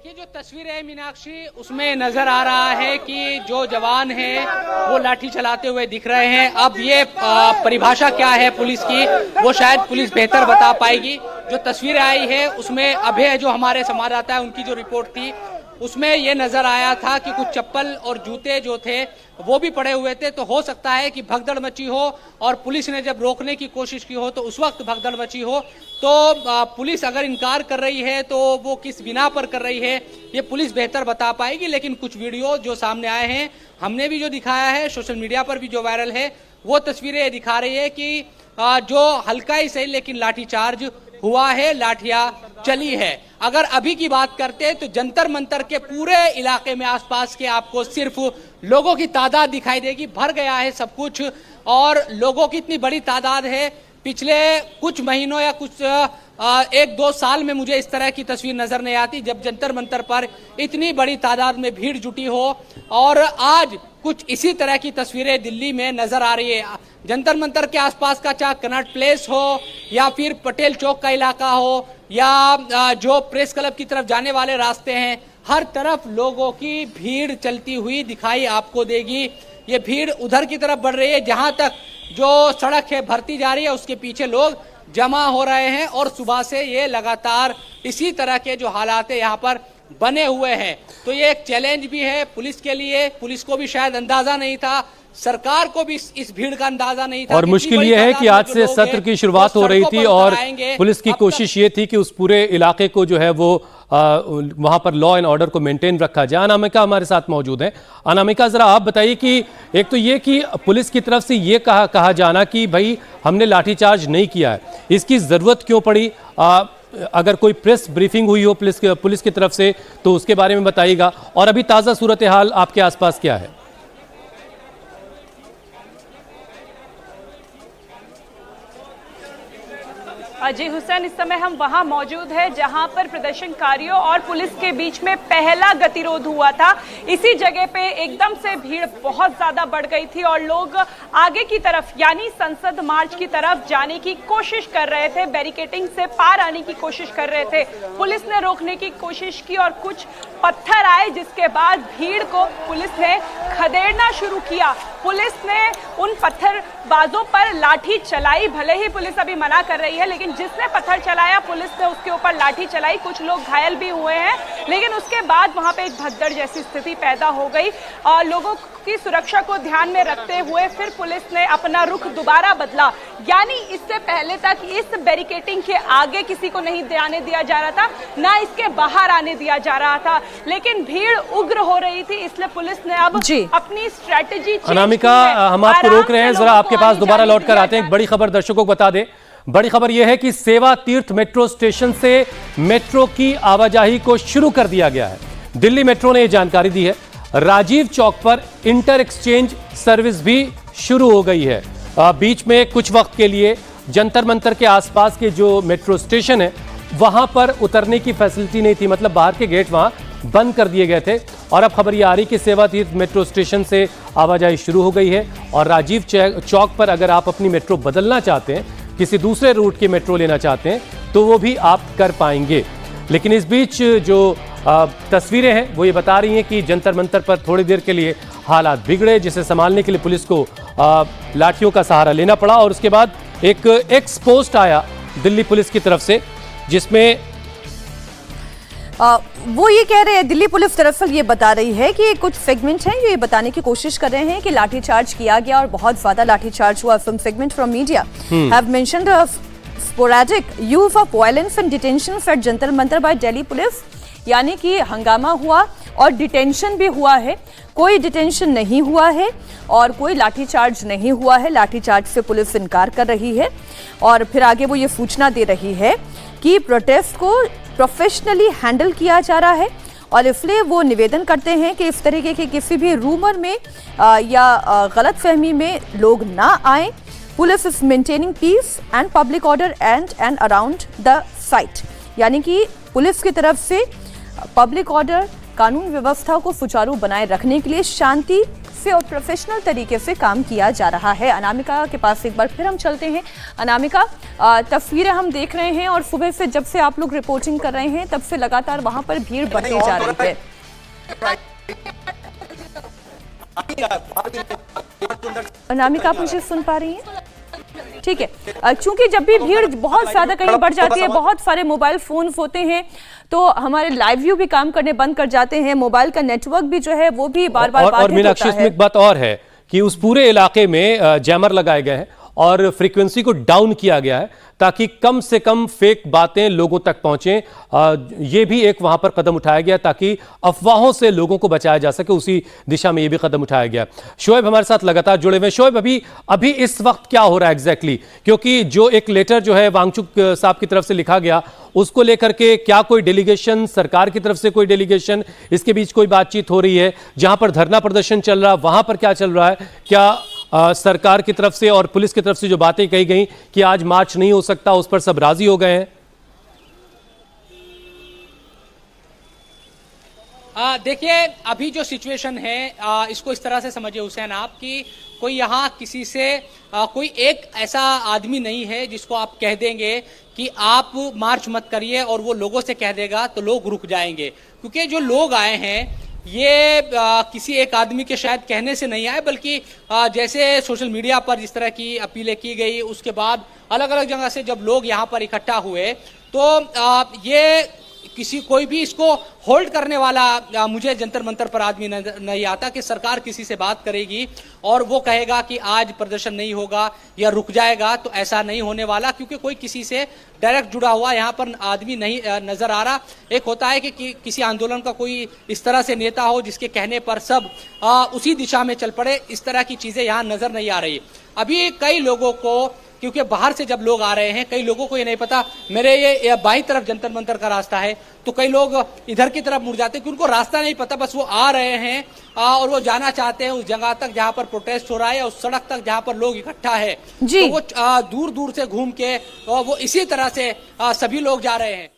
देखिए जो तस्वीर है मीनाक्षी, उसमें नजर आ रहा है कि जो जवान है वो लाठी चलाते हुए दिख रहे हैं। अब ये परिभाषा क्या है पुलिस की, वो शायद पुलिस बेहतर बता पाएगी। जो तस्वीर आई है उसमें अभय, जो हमारे संवाददाता है, उनकी जो रिपोर्ट थी उसमें ये नजर आया था कि कुछ चप्पल और जूते जो थे वो भी पड़े हुए थे। तो हो सकता है कि भगदड़ मची हो और पुलिस ने जब रोकने की कोशिश की हो तो उस वक्त भगदड़ मची हो। तो पुलिस अगर इनकार कर रही है तो वो किस बिना पर कर रही है ये पुलिस बेहतर बता पाएगी। लेकिन कुछ वीडियो जो सामने आए हैं, हमने भी जो दिखाया है, सोशल मीडिया पर भी जो वायरल है, वो तस्वीरें दिखा रही है कि जो हल्का ही सही लेकिन लाठीचार्ज हुआ है, लाठियां चली है। अगर अभी की बात करते हैं तो जंतर मंतर के पूरे इलाके में आसपास के आपको सिर्फ लोगों की तादाद दिखाई देगी। भर गया है सब कुछ, और लोगों की इतनी बड़ी तादाद है, पिछले कुछ महीनों या कुछ 1-2 साल में मुझे इस तरह की तस्वीर नजर नहीं आती जब जंतर मंतर पर इतनी बड़ी तादाद में भीड़ जुटी हो। और आज कुछ इसी तरह की तस्वीरें दिल्ली में नजर आ रही है। जंतर मंतर के आसपास का, चाहे कनॉट प्लेस हो या फिर पटेल चौक का इलाका हो या जो प्रेस क्लब की तरफ जाने वाले रास्ते हैं, हर तरफ लोगों की भीड़ चलती हुई दिखाई आपको देगी। ये भीड़ उधर की तरफ बढ़ रही है, जहां तक जो सड़क है भरती जा रही है उसके पीछे लोग जमा हो रहे हैं। और सुबह से ये लगातार इसी तरह के जो हालात है यहाँ पर बने हुए हैं। तो ये एक चैलेंज भी है पुलिस के लिए। पुलिस को भी शायद अंदाजा नहीं था, सरकार को भी इस भीड़ का अंदाजा नहीं था। और मुश्किल ये है कि आज से सत्र की शुरुआत हो रही थी और पुलिस की कोशिश ये थी कि उस पूरे इलाके को जो है वो वहां पर लॉ एंड ऑर्डर को मेंटेन रखा जाए। अनामिका हमारे साथ मौजूद है। अनामिका, जरा आप बताइए कि एक तो ये कि पुलिस की तरफ से ये कहा जाना कि भाई हमने लाठीचार्ज नहीं किया है, इसकी जरूरत क्यों पड़ी? अगर कोई प्रेस ब्रीफिंग हुई हो पुलिस की तरफ से तो उसके बारे में बताइएगा। और अभी ताजा सूरत हाल आपके आसपास क्या है? जी हुसैन, इस समय हम वहां मौजूद है जहां पर प्रदर्शनकारियों और पुलिस के बीच में पहला गतिरोध हुआ था। इसी जगह पे एकदम से भीड़ बहुत ज्यादा बढ़ गई थी और लोग आगे की तरफ यानी संसद मार्च की तरफ जाने की कोशिश कर रहे थे, बैरिकेडिंग से पार आने की कोशिश कर रहे थे। पुलिस ने रोकने की कोशिश की और कुछ पत्थर आए, जिसके बाद भीड़ को पुलिस ने खदेड़ना शुरू किया। पुलिस ने उन पत्थरबाजों पर लाठी चलाई। भले ही पुलिस अभी मना कर रही है, लेकिन जिसने पत्थर चलाया पुलिस ने उसके ऊपर लाठी चलाई। कुछ लोग घायल भी हुए हैं, लेकिन उसके बाद वहां पे एक भगदड़ जैसी स्थिति पैदा हो गई और लोगों की सुरक्षा को ध्यान में रखते हुए फिर पुलिस ने अपना रुख दोबारा बदला। यानी इससे पहले तक इस बैरिकेडिंग के आगे किसी को नहीं आने दिया जा रहा था, ना इसके बाहर आने दिया जा रहा था, लेकिन भीड़ उग्र हो रही थी, इसलिए पुलिस ने अब अपनी स्ट्रेटेजी। अनामिका, हम आपको रोक रहे हैं, जरा आपके पास दोबारा लौट कर आते हैं। एक बड़ी खबर दर्शकों को बता दें। बड़ी खबर यह है कि सेवा तीर्थ मेट्रो स्टेशन से मेट्रो की आवाजाही को शुरू कर दिया गया है। दिल्ली मेट्रो ने यह जानकारी दी है। राजीव चौक पर इंटर एक्सचेंज सर्विस भी शुरू हो गई है। बीच में कुछ वक्त के लिए जंतर मंतर के आसपास के जो मेट्रो स्टेशन है वहां पर उतरने की फैसिलिटी नहीं थी, मतलब बाहर के गेट वहां बंद कर दिए गए थे। और अब खबर ये आ रही कि सेवा तीर्थ मेट्रो स्टेशन से आवाजाही शुरू हो गई है और राजीव चौक पर अगर आप अपनी मेट्रो बदलना चाहते हैं, किसी दूसरे रूट की मेट्रो लेना चाहते हैं, तो वो भी आप कर पाएंगे। लेकिन इस बीच जो तस्वीरें हैं वो ये बता रही हैं कि जंतर मंतर पर थोड़ी देर के लिए हालात बिगड़े, जिसे संभालने के लिए पुलिस को लाठियों का सहारा लेना पड़ा। और उसके बाद एक एक्स पोस्ट आया दिल्ली पुलिस की तरफ से, जिसमें वो ये कह रहे हैं, दिल्ली पुलिस तरफ से ये बता रही है कि कुछ सेगमेंट हैं जो ये बताने की कोशिश कर रहे हैं कि लाठीचार्ज किया गया और बहुत ज्यादा लाठीचार्ज हुआ। Some segment from media have mentioned sporadic use of violence and detentions at Jantar Mantar by Delhi police. यानी कि हंगामा हुआ और डिटेंशन भी हुआ है। कोई डिटेंशन नहीं हुआ है और कोई लाठीचार्ज नहीं हुआ है। लाठीचार्ज से पुलिस इनकार कर रही है और फिर आगे वो ये सूचना दे रही है कि प्रोटेस्ट को प्रोफेशनली हैंडल किया जा रहा है और इसलिए वो निवेदन करते हैं कि इस तरीके के किसी भी रूमर में या गलतफहमी में लोग ना आए। Police is maintaining peace and public order and around the site. यानी कि पुलिस की तरफ से पब्लिक ऑर्डर, कानून व्यवस्था को सुचारू बनाए रखने के लिए, शांति से और प्रोफेशनल तरीके से काम किया जा रहा है। अनामिका के पास एक बार फिर हम चलते हैं। अनामिका, तस्वीरें हम देख रहे हैं और सुबह से जब से आप लोग रिपोर्टिंग कर रहे हैं तब से लगातार वहां पर भीड़ बढ़ती जा रही है। अनामिका, आप मुझे सुन पा रही हैं? ठीक है, चूंकि जब भी भीड़ बहुत ज्यादा कहीं बढ़ जाती है, बहुत सारे मोबाइल फोन होते हैं, तो हमारे लाइव व्यू भी काम करने बंद कर जाते हैं, मोबाइल का नेटवर्क भी जो है वो भी बार बार और मीनाक्षी, इसमें एक बात और है कि उस पूरे इलाके में जैमर लगाए गए हैं और फ्रीक्वेंसी को डाउन किया गया है ताकि कम से कम फेक बातें लोगों तक पहुंचें। ये भी एक वहां पर कदम उठाया गया ताकि अफवाहों से लोगों को बचाया जा सके, उसी दिशा में ये भी कदम उठाया गया। शोएब हमारे साथ लगातार जुड़े हुए। शोएब, अभी इस वक्त क्या हो रहा है एग्जैक्टली? क्योंकि जो एक लेटर जो है वांगचुक साहब की तरफ से लिखा गया, उसको लेकर के क्या कोई डेलीगेशन, सरकार की तरफ से कोई डेलीगेशन, इसके बीच कोई बातचीत हो रही है? जहां पर धरना प्रदर्शन चल रहा, वहां पर क्या चल रहा है? क्या सरकार की तरफ से और पुलिस की तरफ से जो बातें कही गई कि आज मार्च नहीं हो सकता, उस पर सब राजी हो गए हैं? देखिए, अभी जो सिचुएशन है इसको इस तरह से समझिए हुसैन आप कि कोई यहाँ किसी से कोई एक ऐसा आदमी नहीं है जिसको आप कह देंगे कि आप मार्च मत करिए और वो लोगों से कह देगा तो लोग रुक जाएंगे। क्योंकि जो लोग आए हैं ये किसी एक आदमी के शायद कहने से नहीं आए, बल्कि जैसे सोशल मीडिया पर जिस तरह की अपीलें की गई, उसके बाद अलग अलग जगह से जब लोग यहाँ पर इकट्ठा हुए तो ये कोई भी इसको होल्ड करने वाला मुझे जंतर मंतर पर आदमी नहीं आता कि सरकार किसी से बात करेगी और वो कहेगा कि आज प्रदर्शन नहीं होगा या रुक जाएगा, तो ऐसा नहीं होने वाला। क्योंकि कोई किसी से डायरेक्ट जुड़ा हुआ यहाँ पर आदमी नहीं नजर आ रहा। एक होता है कि किसी आंदोलन का कोई इस तरह से नेता हो जिसके कहने पर सब उसी दिशा में चल पड़े, इस तरह की चीजें यहाँ नजर नहीं आ रही। अभी कई लोगों को, क्योंकि बाहर से जब लोग आ रहे हैं, कई लोगों को ये नहीं पता मेरे ये बाईं तरफ जंतर मंतर का रास्ता है, तो कई लोग इधर की तरफ मुड़ जाते हैं कि उनको रास्ता नहीं पता, बस वो आ रहे हैं और वो जाना चाहते हैं उस जगह तक जहां पर प्रोटेस्ट हो रहा है, उस सड़क तक जहां पर लोग इकट्ठा है। तो वो दूर दूर से घूम के वो इसी तरह से सभी लोग जा रहे हैं।